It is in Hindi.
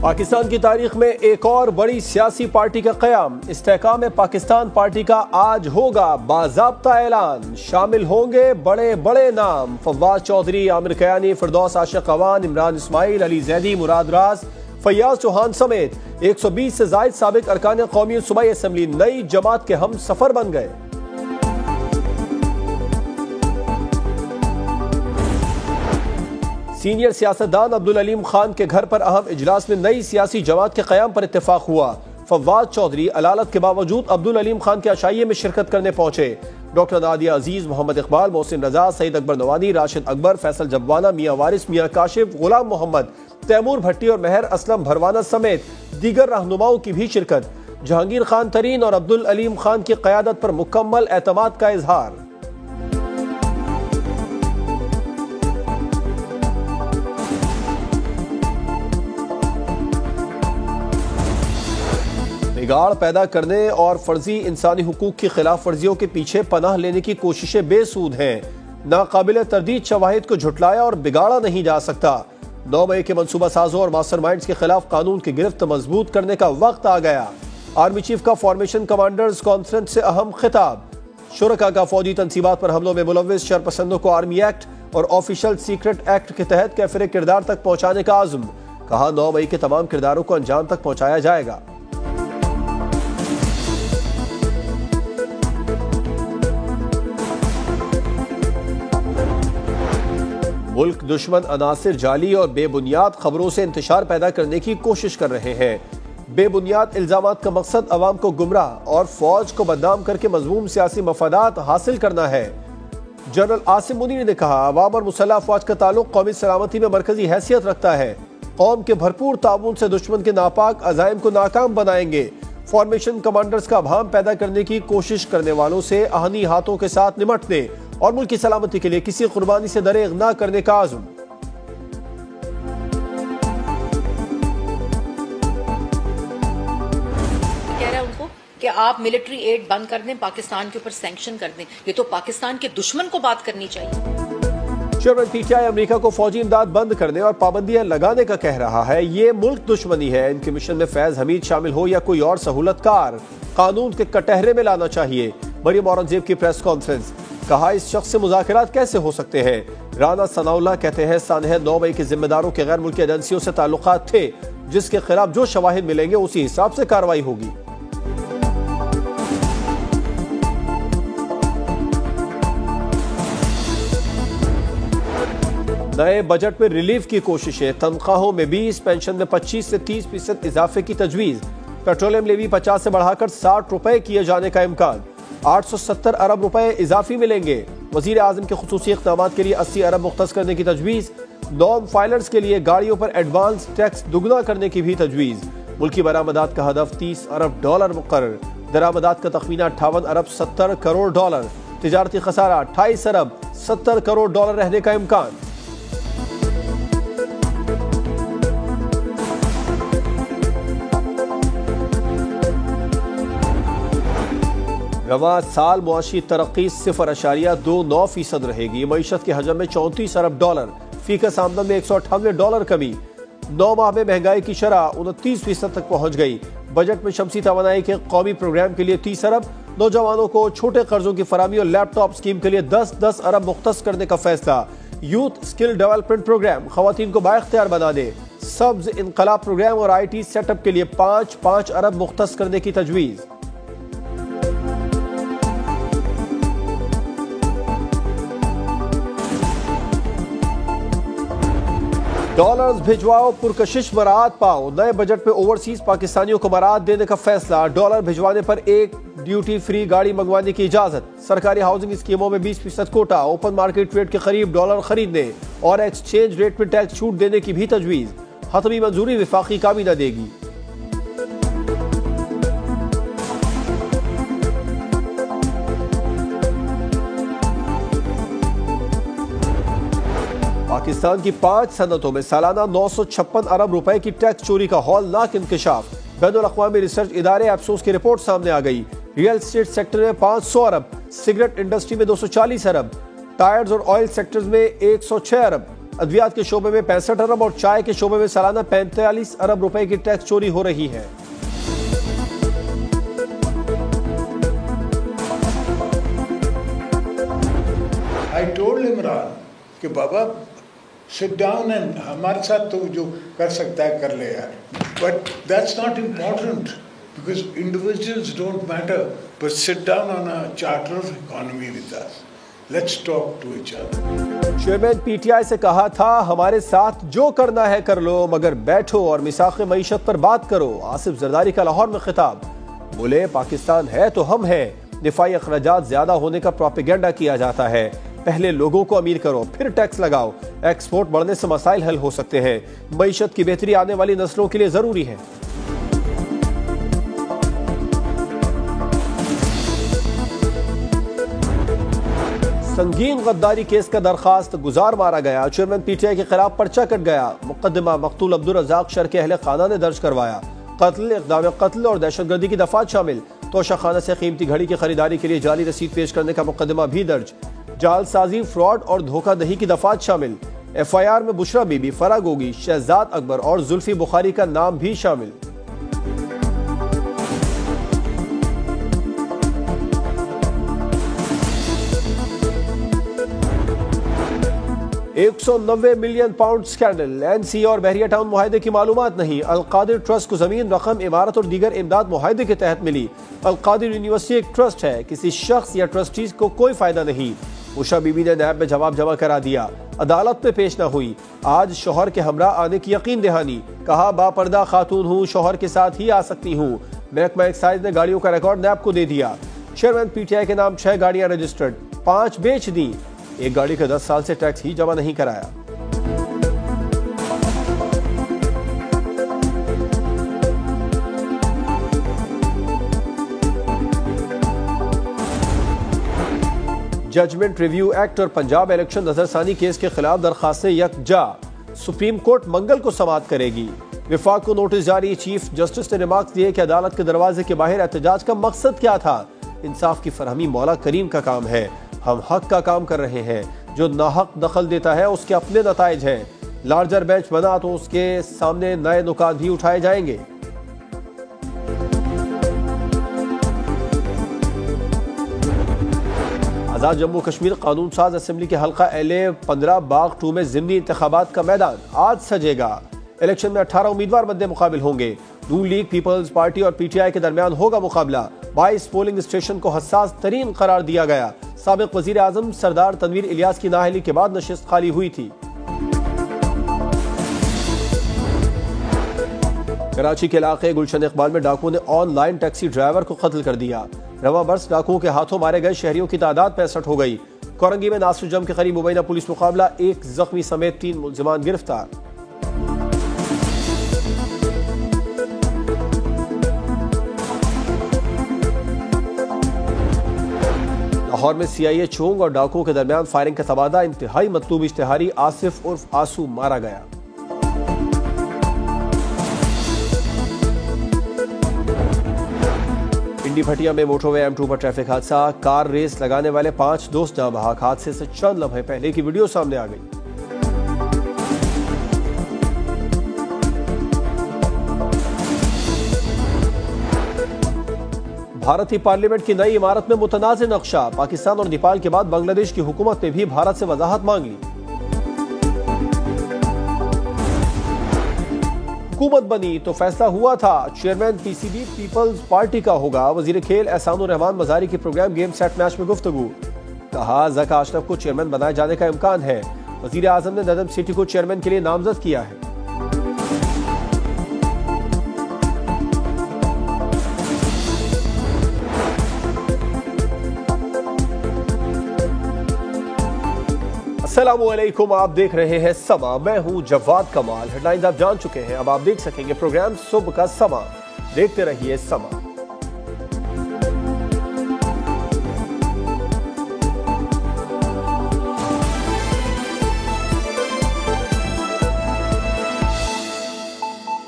पाकिस्तान की तारीख में एक और बड़ी सियासी पार्टी का क़याम। इस्तेहकाम पाकिस्तान पार्टी का आज होगा बाज़ाब्ता ऐलान। शामिल होंगे बड़े बड़े नाम, फवाद चौधरी, आमिर कयानी, फिरदौस आशिक अवान, इमरान इस्माइल, अली जैदी, मुराद राज, फैयाज चौहान समेत 120 से जायद साबिक अरकान कौमी सूबाई असम्बली नई जमात के हम सफर बन गए। सीनियर सियासतदान अब्दुल अलीम खान के घर पर अहम इजलास में नई सियासी जमात के क़याम पर इत्तेफाक हुआ। फवाद चौधरी अलालत के बावजूद अब्दुल अलीम खान के अशाइये में शिरकत करने पहुंचे। डॉक्टर नादिया अजीज, मोहम्मद इकबाल, मोहसिन रजा, सईद अकबर नवानी, राशिद अकबर, फैसल जब्बाना, मियाँ वारिस, मियाँ काशिफ, गुलाम मोहम्मद, तैमूर भट्टी और मेहर असलम भरवाना समेत दीगर रहनुमाओं की भी शिरकत। जहांगीर खान तरीन और अब्दुल अलीम खान की क़यादत पर मुकम्मल एतमाद का इजहार। बिगाड़ पैदा करने और फर्जी इंसानी हुकूक की खिलाफ वर्जियों के पीछे पनाह लेने की कोशिशें बेसूद हैं। नाकाबिल तरदीद शवाहिद को झुटलाया और बिगाड़ा नहीं जा सकता। 9 मई के मनसूबा साजों और मास्टरमाइंड्स के खिलाफ कानून की गिरफ्त मजबूत करने का वक्त आ गया। आर्मी चीफ का फॉर्मेशन कमांडर्स कॉन्फ्रेंस से अहम खिताब। शुरका का फौजी तनसीबात पर हमलों में मुलव्विस शरपसंदों को आर्मी एक्ट और ऑफिशियल सीक्रेट एक्ट के तहत कैफिर किरदार तक पहुंचाने का आज़म। कहा 9 मई के तमाम किरदारों को अंजाम तक पहुंचाया जाएगा। मुल्क दुश्मन अनासिर जाली और बेबुनियाद खबरों से इंतशार पैदा करने की कोशिश कर रहे हैं। बेबुनियाद इल्जामात का मकसद अवाम को गुमराह और फौज को बदनाम करके मज़मूम सियासी मफादात हासिल करना है। जनरल आसिम मुनीर ने कहा, अवाम और मुसल्लह अफवाज का ताल्लुक कौमी सलामती में मरकजी हैसियत रखता है। कौम के भरपूर ताउन से दुश्मन के नापाक अज़ाइम को नाकाम बनाएंगे। फॉर्मेशन कमांडर्स का अभाम पैदा करने की कोशिश करने वालों से आहनी हाथों के साथ निमटने और मुल्क की सलामती के लिए किसी कुर्बानी से दरेग न करने का आज़म। कह रहा है उनको कि आप मिलिट्री एड बंद कर दें, पाकिस्तान के ऊपर सैंक्शन कर दें। ये तो पाकिस्तान के दुश्मन को बात करनी चाहिए। चेयरमैन पीटीआई अमेरिका को फौजी इमदाद बंद करने और पाबंदियां लगाने का कह रहा है। ये मुल्क दुश्मनी है। इनके मिशन में फैज हमीद शामिल हो या कोई और सहूलतकार, कानून के कटहरे में लाना चाहिए। मरियम औरंगजेब की प्रेस कॉन्फ्रेंस। कहा, इस शख्स से मुज़ाकरात कैसे हो सकते हैं। राना सनाउल्लाह कहते हैं, सानह 9 मई के जिम्मेदारों के गैर मुल्की एजेंसियों से ताल्लुकात थे, जिसके खिलाफ जो शवाहिद मिलेंगे उसी हिसाब से कार्रवाई होगी। नए बजट में रिलीफ की कोशिशें। तनख्वाहों में 20, पेंशन में 25 से 30% इजाफे की तजवीज। पेट्रोलियम लेवी 50 से बढ़ाकर 60 रुपए किए जाने का इम्कान। 870 अरब रुपए इजाफी मिलेंगे। वजीर आजम के खुसूसी इक़दामात के लिए 80 अरब मुख्तस करने की तजवीज़। नॉन फाइलर्स के लिए गाड़ियों पर एडवांस टैक्स दुगना करने की भी तजवीज़। मुल्की बरामदात का हदफ $30 अरब मुकर्रर। दरामदात का तखमीना 58 अरब 70 करोड़ डॉलर। तिजारती खसारा 28 अरब 70 करोड़ डॉलर रहने का इम्कान। रवा साल मुआशी तरक्की 0.29% रहेगी। मईशत के हजम में 34 अरब डॉलर। फीकस आमदन में $198 कमी। 9 माह में महंगाई की शरह 29% तक पहुंच गई। बजट में शमसी तवानाई के कौमी प्रोग्राम के लिए 30 अरब। नौजवानों को छोटे कर्जों की फरामी और लैपटॉप स्कीम के लिए 10-10 अरब मुख्तस करने का फैसला। यूथ स्किल डेवलपमेंट प्रोग्राम खवातीन को बाइख्तियार बना दे। सब्ज इनकलाब प्रोग्राम और IT सेटअप के लिए 5-5 अरब मुख्तस करने की तजवीज़। डॉलर्स भिजवाओ, पुरकशिश मराहत पाओ। नए बजट में ओवरसीज पाकिस्तानियों को मराहत देने का फैसला। डॉलर भिजवाने पर एक ड्यूटी फ्री गाड़ी मंगवाने की इजाजत। सरकारी हाउसिंग स्कीमों में 20% कोटा। ओपन मार्केट रेट के करीब डॉलर खरीदने और एक्सचेंज रेट में टैक्स छूट देने की भी तजवीज। हतमी मंजूरी विफाकी काबीना देगी। पाकिस्तान की 5 सनतों में सालाना 956 अरब रुपए की टैक्स चोरी का हौलनाक इंकशाफ। बैनुल अक़वामी रिसर्च इदारे अफसोस की रिपोर्ट सामने आ गई। रियल एस्टेट सेक्टर में 500 अरब, सिगरेट इंडस्ट्री में 240 अरब, टायर्स और ऑयल सेक्टर्स में 106 अरब, अद्वियात के शोबे में 65 अरब और चाय के शोबे में सालाना 45 अरब रुपए की टैक्स चोरी हो रही है। I told Imran कि बाबा sit down and हमारे साथ तो जो कर सकता है कर ले यार, but that's not important because individuals don't matter, but sit down on a charter of economy with us, let's talk to each other। Chairman PTI से कहा था हमारे साथ जो करना है कर लो मगर बैठो और मिसाक़ मईशत पर बात करो। आसिफ जरदारी का लाहौर में खिताब, बोले पाकिस्तान है तो हम हैं, दिफाई अखराजात ज्यादा होने का प्रोपेगेंडा किया जाता है, पहले लोगों को अमीर करो फिर टैक्स लगाओ, एक्सपोर्ट बढ़ने से मसाइल हल हो सकते हैं, मईशत की बेहतरी आने वाली नस्लों के लिए जरूरी है। संगीन गद्दारी केस का दरखास्त गुजार मारा गया, चेयरमैन पीटीआई के खिलाफ पर्चा कट गया, मुकदमा मकतूल अब्दुल रज़ाक शर के अहले खाना ने दर्ज करवाया, कत्ल, इक़दाम कत्ल और दहशतगर्दी की दफात शामिल, तोशा खाना से कीमती घड़ी की खरीदारी के लिए जाली रसीद पेश करने का मुकदमा भी दर्ज, जालसाजी, फ्रॉड और धोखाधही की दफात शामिल, एफआईआर में बुशरा बीबी, फराह गोगी, शहजाद अकबर और जुल्फी बुखारी का नाम भी शामिल। £190 मिलियन स्कैंडल, एनसी और बहरिया टाउन मुआहदे की मालूमात नहीं, अलकादिर ट्रस्ट को जमीन, रकम, इमारत और दीगर इमदाद मुआहदे के तहत मिली। अलकादिर यूनिवर्सिटी एक ट्रस्ट है, किसी शख्स या ट्रस्टीज को कोई फायदा नहीं। उषा बीबी ने नैब में जवाब जमा करा दिया, अदालत में पेश न हुई, आज शौहर के हमरा आने की यकीन दहानी, कहा बापर्दा खातून हूँ, शौहर के साथ ही आ सकती हूँ। महकमा एक्साइज ने गाड़ियों का रिकॉर्ड नैब को दे दिया। चेयरमैन पीटीआई के नाम 6 गाड़ियां रजिस्टर्ड, 5 बेच दी, एक गाड़ी का 10 साल से टैक्स ही जमा नहीं कराया। जजमेंट रिव्यू एक्ट और पंजाब इलेक्शन नजरसानी केस के खिलाफ दरखास्तें यकजा, सुप्रीम कोर्ट मंगल को समाअत करेगी। विफाक को नोटिस जारी, चीफ जस्टिस ने रिमार्क्स दिए कि अदालत के दरवाजे के बाहर एहतजाज का मकसद क्या था। इंसाफ की फरहमी मौला करीम का काम है, हम हक का काम कर रहे हैं, जो नाहक दखल देता है उसके अपने नताइज हैं। लार्जर बेंच बना तो उसके सामने नए नुकात भी उठाए जाएंगे। आजाद जम्मू कश्मीर कानून साज असेंबली के हल्का LA 15 बाग 2 में ज़िमनी इंतखाबात का मैदान आज सजेगा। इलेक्शन में 18 उम्मीदवार मद्दे मुकाबिल होंगे। नून लीग, पीपल्स पार्टी और पीटीआई के दरमियान होगा मुकाबला। 22 पोलिंग स्टेशन को हसास तरीन करार दिया गया। साबिक वजीर आजम सरदार तनवीर इलियास की नाअहली के बाद नशिस्त खाली हुई थी। कराची के इलाके गुलशन इकबाल में डाकुओं ने ऑनलाइन टैक्सी ड्राइवर को कत्ल कर दिया। रवा बरस डाकुओं के हाथों मारे गए शहरियों की तादाद 65 हो गई। कोरंगी में नासिर जम के करीब मुबैना पुलिस मुकाबला, 1 जख्मी समेत 3 मुल्जिमान गिरफ्तार। लाहौर में CIA चोंग और डाकुओं के दरमियान फायरिंग का तबादला, इंतहाई मतलूब इश्तिहारी आसिफ उर्फ आंसू मारा गया। पिंडी भटिया में मोटरवे M2 पर ट्रैफिक हादसा, कार रेस लगाने वाले 5 दोस्त जान बहक। हादसे से चंद लम्हे पहले की वीडियो सामने आ गई। भारतीय पार्लियामेंट की नई इमारत में मुतनाज़ नक्शा, पाकिस्तान और नेपाल के बाद बांग्लादेश की हुकूमत ने भी भारत से वजाहत मांग ली। हुकूमत बनी तो फैसला हुआ था, चेयरमैन PCB पीपल्स पार्टी का होगा। वजीर खेल एहसानुर रहमान मजारी की प्रोग्राम गेम सेट मैच में गुफ्तगू, कहा ज़का अशरफ को चेयरमैन बनाए जाने का इम्कान है। वजीर आजम ने नदम सिटी को चेयरमैन के लिए नामजद किया है। अस्सलामुअलैकुम, आप देख रहे हैं समा, मैं हूं जवाद कमाल। हेडलाइंस आप जान चुके हैं, अब आप देख सकेंगे प्रोग्राम सुबह का समा। देखते रहिए समा।